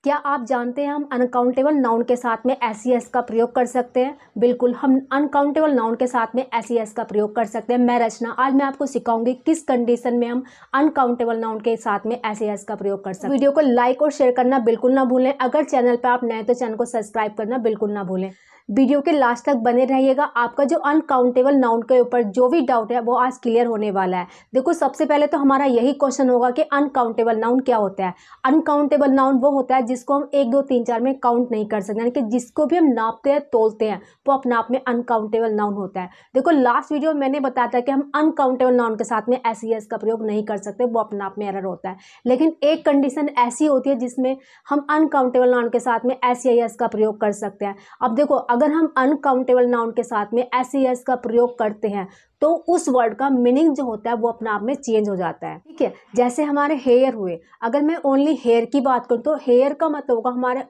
क्या आप जानते हैं हम अनकाउंटेबल नाउन के साथ में एस का प्रयोग कर सकते हैं? बिल्कुल, हम अनकाउंटेबल नाउन के साथ में एस का प्रयोग कर सकते हैं। मैं रचना आज मैं आपको सिखाऊंगी किस कंडीशन में हम अनकाउंटेबल नाउन के साथ में एस का प्रयोग कर सकते हैं। वीडियो को लाइक और शेयर करना बिल्कुल ना भूलें। अगर चैनल पर आप नए हैं तो चैनल को सब्सक्राइब करना बिल्कुल ना भूलें। वीडियो के लास्ट तक बने रहिएगा। आपका जो अनकाउंटेबल नाउन के ऊपर जो भी डाउट है वो आज क्लियर होने वाला है। देखो, सबसे पहले तो हमारा यही क्वेश्चन होगा कि अनकाउंटेबल नाउन क्या होता है। अनकाउंटेबल नाउन वो होता है जिसको हम 1 2 3 4 में काउंट नहीं कर सकते, यानी कि जिसको भी हम नापते हैं तोलते हैं वो अपने आप में अनकाउंटेबल नाउन होता है। देखो, लास्ट वीडियो में मैंने बताया था कि हम अनकाउंटेबल नाउन के साथ में एस का प्रयोग नहीं कर सकते, वो अपने आप में एरर होता है। लेकिन एक कंडीशन ऐसी होती है जिसमें हम अनकाउंटेबल नाउन के साथ में एस का प्रयोग कर सकते हैं। अब देखो, अगर हम अनकाउंटेबल नाउन के साथ में एस का प्रयोग करते हैं तो उस वर्ड का मीनिंग जो होता है वो अपने आप में चेंज हो जाता है। ठीक है, जैसे हमारे हेयर हुए, अगर मैं ओनली हेयर की बात करूँ तो हेयर का मतलब होगा हमारे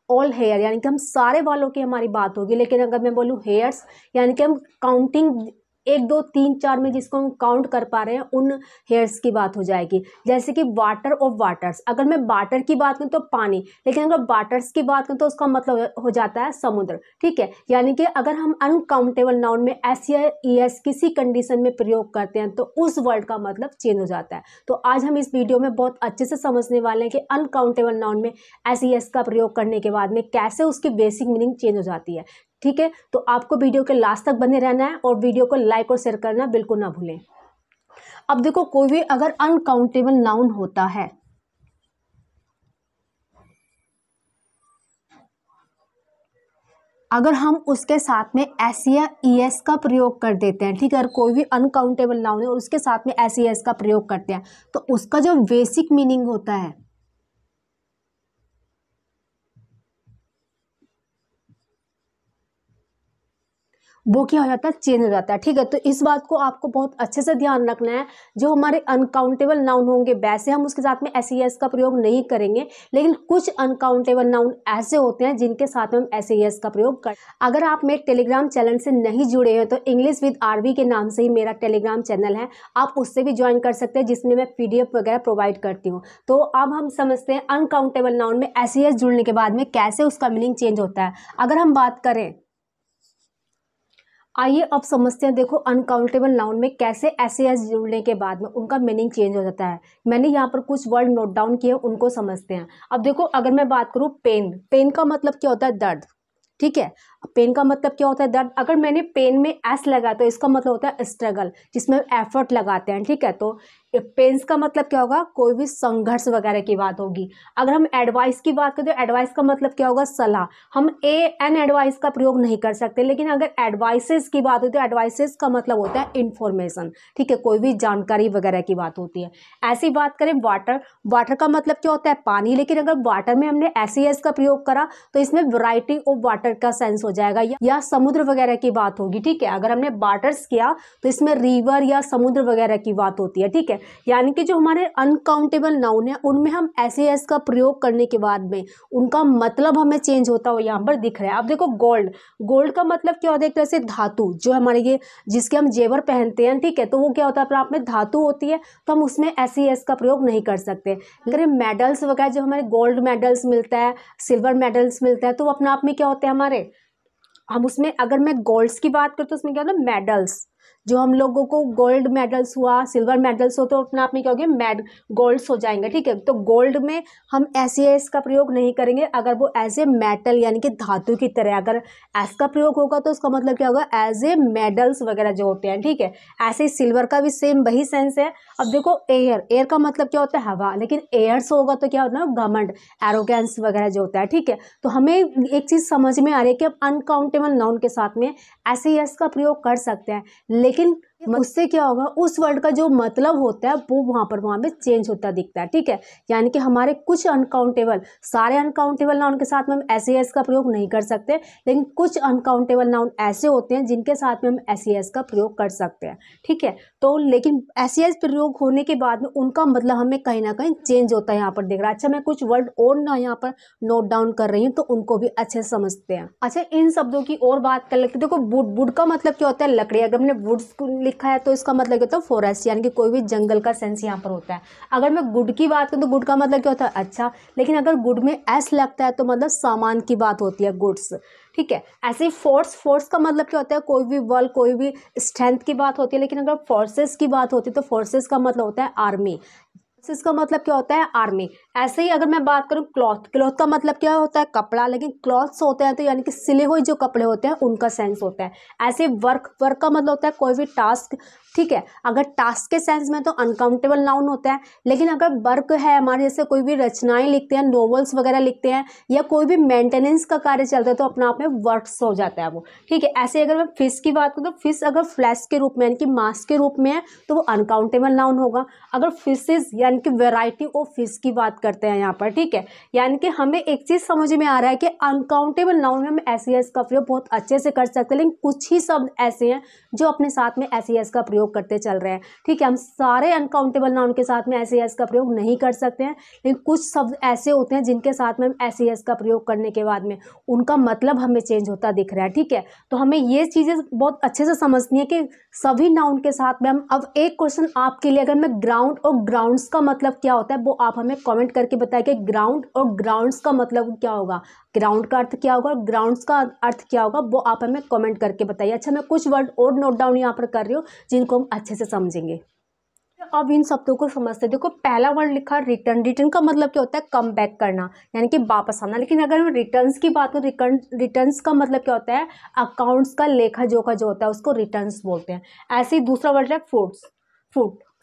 ऑल हेयर, यानी कि हम सारे बालों की हमारी बात होगी। लेकिन अगर मैं बोलूँ हेयर्स, यानी कि हम काउंटिंग 1 2 3 4 में जिसको हम काउंट कर पा रहे हैं उन हेयर्स की बात हो जाएगी। जैसे कि वाटर और वाटर्स, अगर मैं वाटर की बात करूँ तो पानी, लेकिन अगर वाटर्स की बात करूँ तो उसका मतलब हो जाता है समुद्र। ठीक है, यानी कि अगर हम अनकाउंटेबल नाउन में एस या एस किसी कंडीशन में प्रयोग करते हैं तो उस वर्ड का मतलब चेंज हो जाता है। तो आज हम इस वीडियो में बहुत अच्छे से समझने वाले हैं कि अनकाउंटेबल नाउन में एस का प्रयोग करने के बाद में कैसे उसकी बेसिक मीनिंग चेंज हो जाती है। ठीक है, तो आपको वीडियो के लास्ट तक बने रहना है और वीडियो को लाइक और शेयर करना बिल्कुल ना भूलें। अब देखो, कोई भी अगर अनकाउंटेबल नाउन होता है, अगर हम उसके साथ में एस या एस का प्रयोग कर देते हैं, ठीक है, अगर कोई भी अनकाउंटेबल नाउन है और उसके साथ में एस या एस का प्रयोग करते हैं तो उसका जो बेसिक मीनिंग होता है वो क्या हो जाता है, चेंज हो जाता है। ठीक है, तो इस बात को आपको बहुत अच्छे से ध्यान रखना है। जो हमारे अनकाउंटेबल नाउन होंगे वैसे हम उसके साथ में एस का प्रयोग नहीं करेंगे, लेकिन कुछ अनकाउंटेबल नाउन ऐसे होते हैं जिनके साथ में हम एस का प्रयोग कर। अगर आप मेरे टेलीग्राम चैनल से नहीं जुड़े हैं तो इंग्लिश विद आरबी के नाम से ही मेरा टेलीग्राम चैनल है, आप उससे भी ज्वाइन कर सकते हैं, जिसमें मैं PDF वगैरह प्रोवाइड करती हूँ। तो अब हम समझते हैं अनकाउंटेबल नाउन में एस जुड़ने के बाद में कैसे उसका मीनिंग चेंज होता है। अगर हम बात करें, आइए अब समझते हैं। देखो, अनकाउंटेबल नाउन में कैसे एस जुड़ने के बाद में उनका मीनिंग चेंज हो जाता है। मैंने यहाँ पर कुछ वर्ड नोट डाउन किए, उनको समझते हैं। अब देखो, अगर मैं बात करूँ पेन, पेन का मतलब क्या होता है, दर्द। ठीक है, पेन का मतलब क्या होता है, दर्द। अगर मैंने पेन में एस लगा तो इसका मतलब होता है स्ट्रगल, जिसमें एफर्ट लगाते हैं। ठीक है, तो पेन्स का मतलब क्या होगा, कोई भी संघर्ष वगैरह की बात होगी। अगर हम एडवाइस की बात करें तो एडवाइस का मतलब क्या होगा, सलाह। हम एन एडवाइस का प्रयोग नहीं कर सकते, लेकिन अगर एडवाइसेस की बात होती है तो एडवाइसेस का मतलब होता है इंफॉर्मेशन। ठीक है, कोई भी जानकारी वगैरह की बात होती है। ऐसी बात करें वाटर, वाटर का मतलब क्या होता है, पानी। लेकिन अगर वाटर में हमने एस का प्रयोग करा तो इसमें वैरायटी ऑफ वाटर का सेंस हो जाएगा, या समुद्र वगैरह की बात होगी। ठीक है, अगर हमने वाटर्स किया तो इसमें रिवर या समुद्र वगैरह की बात होती है। ठीक है, यानी कि जो हमारे अनकाउंटेबल नाउन है उनमें हम एस का प्रयोग करने के बाद में उनका मतलब हमें चेंज होता हुआ यहाँ पर दिख रहा है। अब देखो, गोल्ड, गोल्ड का मतलब क्या होता है, एक तरह से धातु, जो हमारे ये जिसके हम जेवर पहनते हैं। ठीक है, तो वो क्या होता है, अपने आप में धातु होती है, तो हम उसमें एस का प्रयोग नहीं कर सकते। अगर मेडल्स वगैरह, जो हमारे गोल्ड मेडल्स मिलता है, सिल्वर मेडल्स मिलता है, तो वो अपने आप में क्या होते हैं हमारे, हम उसमें अगर मैं गोल्ड्स की बात करूँ तो उसमें क्या होता है, मेडल्स। जो हम लोगों को गोल्ड मेडल्स हुआ, सिल्वर मेडल्स हो, तो अपने आप में क्या हो गया, गोल्ड्स हो जाएंगे। ठीक है, तो गोल्ड में हम एस का प्रयोग नहीं करेंगे अगर वो एज ए मेटल यानी कि धातु की तरह। अगर एस का प्रयोग होगा तो उसका मतलब क्या होगा, एज ए मेडल्स वगैरह जो होते हैं। ठीक है, ऐसे ही सिल्वर का भी सेम वही सेंस है। अब देखो, एयर, एयर का मतलब क्या होता है, हवा। लेकिन एयर्स होगा तो क्या होता है, घमंड, एरोगेंस वगैरह जो होता है। ठीक है, तो हमें एक चीज समझ में आ रही है कि अब अनकाउंटेबल नाउन के साथ में एस का प्रयोग कर सकते हैं, लेकिन उससे क्या होगा, उस वर्ड का जो मतलब होता है वो वहां पे चेंज होता दिखता है। ठीक है, यानी कि हमारे कुछ अनकाउंटेबल, सारे अनकाउंटेबल नाउन के साथ में हम एस का प्रयोग नहीं कर सकते, लेकिन कुछ अनकाउंटेबल नाउन ऐसे होते हैं जिनके साथ में हम एस का प्रयोग कर सकते हैं। ठीक है, तो लेकिन एस प्रयोग होने के बाद में उनका मतलब हमें कहीं ना कहीं चेंज होता है, यहाँ पर दिख रहा है। अच्छा, मैं कुछ वर्ड और ना यहाँ पर नोट डाउन कर रही हूँ तो उनको भी अच्छे से समझते हैं। अच्छा, इन शब्दों की और बात कर लेते हैं। देखो, वुड, वुड का मतलब क्या होता है, लकड़ी। अगर हमने वुड्स लिखा है तो इसका मतलब क्या होता है फॉरेस्ट, यानी कि कोई भी जंगल का सेंस यहाँ पर होता है। अगर मैं गुड की बात करूँ तो गुड का मतलब क्या होता है अच्छा, लेकिन अगर गुड में एस लगता है तो मतलब सामान की बात होती है, गुड्स, ठीक है। ऐसे ही फोर्स का मतलब क्या होता है कोई भी बल, कोई भी स्ट्रेंथ की बात होती है, लेकिन अगर फोर्सेस की बात होती है तो फोर्सेस का मतलब होता है आर्मी, इसका मतलब क्या होता है आर्मी। ऐसे ही अगर मैं बात करूँ क्लॉथ का मतलब क्या होता है कपड़ा, लेकिन क्लॉथ्स होते हैं तो यानी कि सिले हुए जो कपड़े होते हैं उनका सेंस होता है। ऐसे वर्क का मतलब होता है कोई भी टास्क, ठीक है। अगर टास्क के सेंस में तो अनकाउंटेबल नाउन होता है, लेकिन अगर वर्क है हमारे, जैसे कोई भी रचनाएं लिखते हैं, नॉवेल्स वगैरह लिखते हैं, या कोई भी मेंटेनेंस का कार्य चलता है तो अपना आप में वर्क्स हो जाता है वो, ठीक है। ऐसे अगर मैं फिश की बात करूँ तो फिश अगर फ्लैश के रूप में यानी कि मास के रूप में है तो वो अनकाउंटेबल नाउन होगा। अगर फिशेज यानी कि वेराइटी ऑफ फिश की बात करते हैं यहाँ पर, ठीक है, यानी कि हमें एक चीज़ समझ में आ रहा है कि अनकाउंटेबल नाउन में हम एस का प्रयोग बहुत अच्छे से कर सकते हैं, लेकिन कुछ ही शब्द ऐसे हैं जो अपने साथ में एस का प्रयोग करते चल रहे हैं, ठीक है। हम सारे अनकाउंटेबल नाउन के साथ में एस का प्रयोग नहीं कर सकते हैं, लेकिन कुछ शब्द ऐसे होते हैं जिनके साथ में हम एस का प्रयोग करने के बाद में उनका मतलब हमें चेंज होता दिख रहा है, ठीक है। तो हमें ये चीज़ें बहुत अच्छे से समझनी है कि सभी नाउन के साथ में हम, अब एक क्वेश्चन आपके लिए, अगर मैं ग्राउंड और ग्राउंड्स का मतलब क्या होता है वो आप हमें कमेंट करके बताएं कि ग्राउंड और ग्राउंड्स का मतलब क्या होगा, ग्राउंड का अर्थ क्या होगा और ग्राउंड्स का अर्थ क्या होगा, वो आप हमें कमेंट करके बताइए। अच्छा, मैं कुछ वर्ड और नोट डाउन यहाँ पर कर रही हूँ जिनको हम अच्छे से समझेंगे। अब इन शब्दों को समझते हैं। देखो, पहला वर्ड लिखा रिटर्न। रिटर्न का मतलब क्या होता है कम बैक करना, यानी कि वापस आना। लेकिन अगर हम रिटर्न्स की बात करें, रिटर्न्स का मतलब क्या होता है अकाउंट्स का लेखा जोखा जो होता है उसको रिटर्न्स बोलते हैं। ऐसे ही दूसरा वर्ड है फ्रूट्स।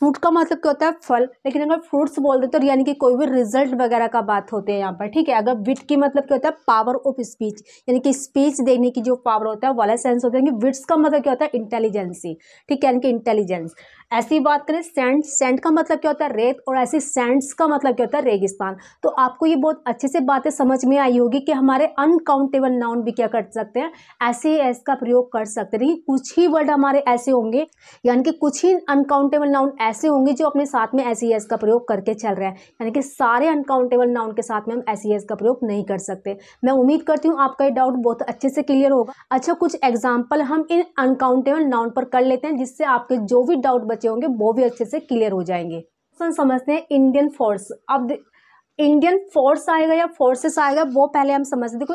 फ्रूट का मतलब क्या होता है फल, लेकिन अगर फ्रूट्स बोल देते तो यानी कि कोई भी रिजल्ट वगैरह का बात होती है यहाँ पर, ठीक है। अगर विट की मतलब क्या होता है पावर ऑफ स्पीच, यानी कि स्पीच देने की जो पावर होता है वाला सेंस होता है कि विट्स का मतलब क्या होता है इंटेलिजेंसी, ठीक है, यानी कि इंटेलिजेंस। ऐसी बात करें सैंड का मतलब क्या होता है रेत, और ऐसे सैंड्स का मतलब क्या होता है रेगिस्तान। तो आपको ये बहुत अच्छे से बातें समझ में आई होगी कि हमारे अनकाउंटेबल नाउन भी क्या कर सकते हैं ऐसे एस का प्रयोग कर सकते हैं। लेकिन कुछ ही वर्ड हमारे ऐसे होंगे, यानी कि कुछ ही अनकाउंटेबल नाउन ऐसे होंगे जो अपने साथ में एस का प्रयोग करके चल रहे हैं, यानी कि सारे अनकाउंटेबल नाउन के साथ में हम एस का प्रयोग नहीं कर सकते। मैं उम्मीद करती हूँ आपका ये डाउट बहुत अच्छे से क्लियर होगा। अच्छा, कुछ एग्जाम्पल हम इन अनकाउंटेबल नाउन पर कर लेते हैं जिससे आपके जो भी डाउट बचे होंगे वो भी अच्छे से क्लियर हो जाएंगे। समझते हैं इंडियन फोर्स। अब इंडियन फोर्स आएगा या फोर्सेस आएगा वो पहले हम समझते। देखो,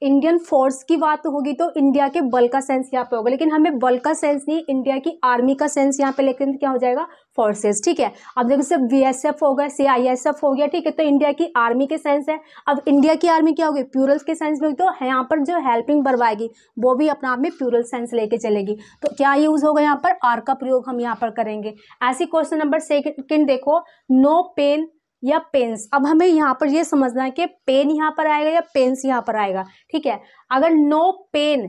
इंडियन फोर्स की बात होगी तो इंडिया के बल का सेंस यहाँ पे होगा, लेकिन हमें बल का सेंस नहीं, इंडिया की आर्मी का सेंस यहाँ पे लेते हैं, क्या हो जाएगा फोर्सेस, ठीक है। अब देखो, सिर्फ बीएसएफ हो गया, सीआईएसएफ हो गया, ठीक है, तो इंडिया की आर्मी के सेंस है। अब इंडिया की आर्मी क्या होगी प्लूरल के सेंस में, तो यहाँ पर जो हेल्पिंग वर्ब आएगी वो भी अपना आप में प्लूरल सेंस लेके चलेगी। तो क्या यूज होगा यहाँ पर आर का प्रयोग हम यहाँ पर करेंगे। ऐसी क्वेश्चन नंबर सेकंड देखो, नो पेन या पेन्स। अब हमें यहाँ पर ये समझना है कि पेन यहाँ पर आएगा या पेन्स यहाँ पर आएगा, ठीक है। अगर नो पेन,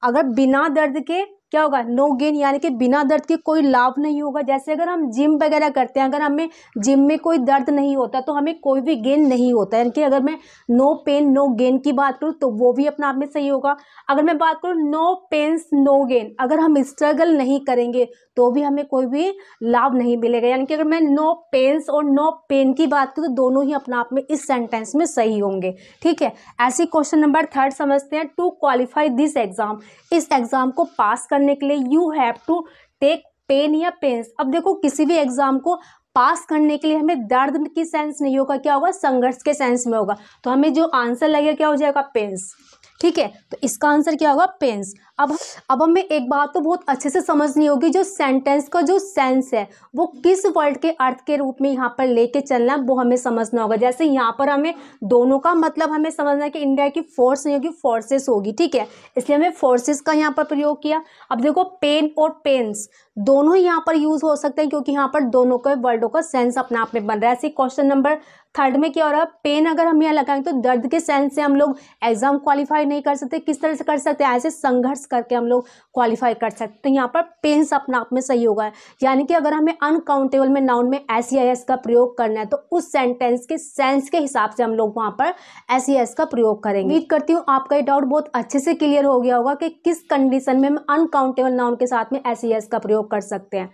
अगर बिना दर्द के क्या होगा नो गेन, यानी कि बिना दर्द के कोई लाभ नहीं होगा। जैसे अगर हम जिम वगैरह करते हैं, अगर हमें जिम में कोई दर्द नहीं होता तो हमें कोई भी गेन नहीं होता, यानी कि अगर मैं नो पेन नो गेन की बात करूँ तो वो भी अपना आप में सही होगा। अगर मैं बात करूँ नो पेन्स नो गेन, अगर हम स्ट्रगल नहीं करेंगे तो भी हमें कोई भी लाभ नहीं मिलेगा, यानी कि अगर मैं नो पेन्स और नो पेन की बात करूँ तो दोनों ही अपना आप में इस सेंटेंस में सही होंगे, ठीक है। ऐसे क्वेश्चन नंबर थर्ड समझते हैं, टू क्वालिफाई दिस एग्जाम। इस एग्जाम को पास करने के लिए you have to take pen या पेन्स। अब देखो, किसी भी एग्जाम को पास करने के लिए हमें दर्द की सेंस नहीं होगा, क्या होगा संघर्ष के सेंस में होगा। तो हमें जो आंसर लगेगा क्या हो जाएगा पेन्स, ठीक है। तो इसका आंसर क्या होगा पेन्स। अब हमें एक बात तो बहुत अच्छे से समझनी होगी, जो सेंटेंस का जो सेंस है वो किस वर्ड के अर्थ के रूप में यहाँ पर लेके चलना वो हमें समझना होगा। जैसे यहाँ पर हमें दोनों का मतलब हमें समझना है कि इंडिया की फोर्स नहीं होगी फोर्सेस होगी, ठीक है, इसलिए हमें फोर्सेस का यहाँ पर प्रयोग किया। अब देखो, पेन और पेन्स दोनों ही यहाँ पर यूज हो सकते हैं क्योंकि यहाँ पर दोनों के वर्डों का सेंस अपने आप में बन रहा है। ऐसे क्वेश्चन नंबर थर्ड में क्या हो रहा है, पेन अगर हम यहाँ लगाएंगे तो दर्द के सेंस से हम लोग एग्जाम क्वालिफाई नहीं कर सकते। किस तरह से कर सकते हैं, ऐसे संघर्ष करके हम लोग क्वालिफाई कर सकते हैं। तो यहाँ पर पेन्स अपना आप में सही होगा, यानी कि अगर हमें अनकाउंटेबल में नाउन में एस का प्रयोग करना है तो उस सेंटेंस के सेंस के हिसाब से हम लोग वहाँ पर एस का प्रयोग करेंगे। उम्मीद करती हूँ आपका ये डाउट बहुत अच्छे से क्लियर हो गया होगा कि किस कंडीशन में हम अनकाउंटेबल नाउन के साथ में एस का प्रयोग कर सकते हैं।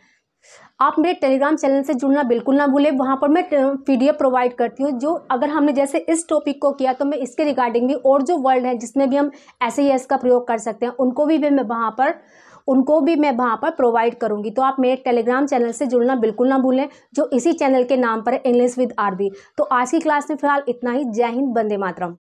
आप मेरे टेलीग्राम चैनल से जुड़ना बिल्कुल ना भूलें, वहाँ पर मैं पीडीएफ प्रोवाइड करती हूँ। जो अगर हमने जैसे इस टॉपिक को किया तो मैं इसके रिगार्डिंग भी और जो वर्ड है जिसमें भी हम एस का प्रयोग कर सकते हैं उनको भी मैं वहाँ पर उनको भी मैं वहाँ पर प्रोवाइड करूँगी। तो आप मेरे टेलीग्राम चैनल से जुड़ना बिल्कुल ना भूलें, जो इसी चैनल के नाम पर है, इंग्लिश विद आरबी। तो आज की क्लास में फिलहाल इतना ही। जय हिंद, वंदे मातरम।